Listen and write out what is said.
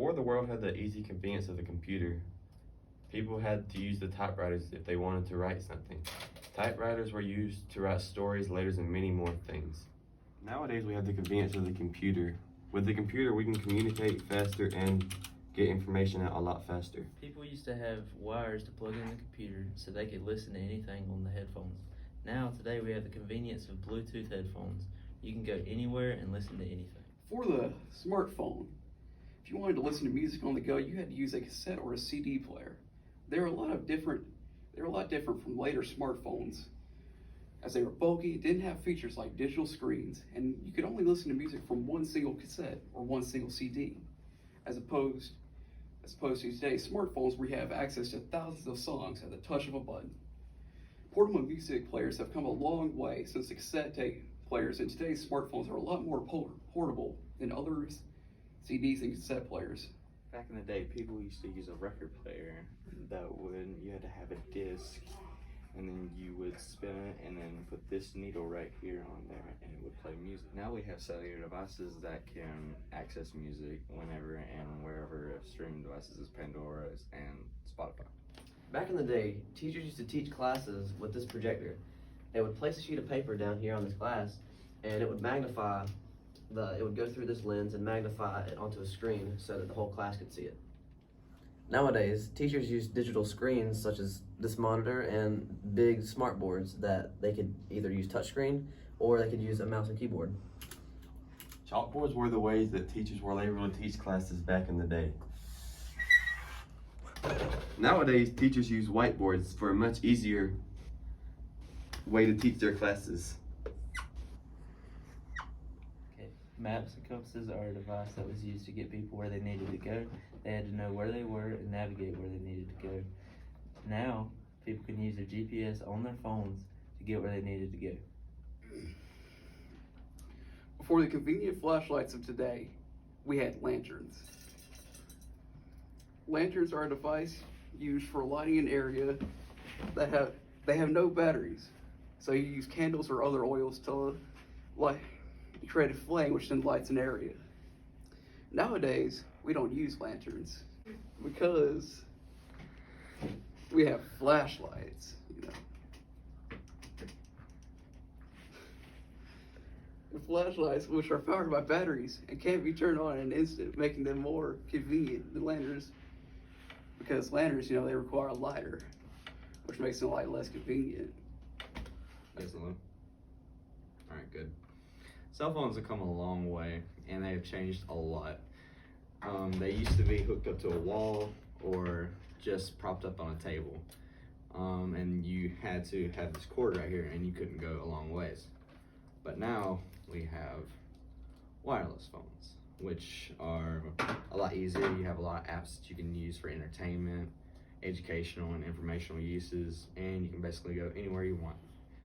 Before the world had the easy convenience of the computer, people had to use the typewriters if they wanted to write something. Typewriters were used to write stories, letters, and many more things. Nowadays, we have the convenience of the computer. With the computer, we can communicate faster and get information out a lot faster. People used to have wires to plug in the computer so they could listen to anything on the headphones. Now, today, we have the convenience of Bluetooth headphones. You can go anywhere and listen to anything. For the smartphone, if you wanted to listen to music on the go, you had to use a cassette or a CD player. They're a lot different from later smartphones, as they were bulky, didn't have features like digital screens, and you could only listen to music from one single cassette or one single CD, as opposed to today's smartphones where you have access to thousands of songs at the touch of a button. Portable music players have come a long way since the cassette tape players, and today's smartphones are a lot more portable than other CDs and cassette players. Back in the day, people used to use a record player you had to have a disc, and then you would spin it and then put this needle right here on there and it would play music. Now we have cellular devices that can access music whenever and wherever. Streaming devices is Pandora and Spotify. Back in the day, teachers used to teach classes with this projector. They would place a sheet of paper down here on this glass, and it would magnify it would go through this lens and magnify it onto a screen so that the whole class could see it. Nowadays, teachers use digital screens such as this monitor and big smart boards that they could either use touchscreen or they could use a mouse and keyboard. Chalkboards were the ways that teachers were able to teach classes back in the day. Nowadays, teachers use whiteboards for a much easier way to teach their classes. Maps and compasses are a device that was used to get people where they needed to go. They had to know where they were and navigate where they needed to go. Now, people can use their GPS on their phones to get where they needed to go. Before the convenient flashlights of today, we had lanterns. Lanterns are a device used for lighting an area that have no batteries. So you use candles or other oils to create a flame which then lights an area. Nowadays, we don't use lanterns because we have flashlights, The flashlights, which are powered by batteries and can't be turned on in an instant, making them more convenient than lanterns. Because lanterns, they require a lighter, which makes the light less convenient. Excellent. Alright, good. Cell phones have come a long way, and they have changed a lot. They used to be hooked up to a wall or just propped up on a table. And you had to have this cord right here, and you couldn't go a long ways. But now we have wireless phones, which are a lot easier. You have a lot of apps that you can use for entertainment, educational, and informational uses, and you can basically go anywhere you want.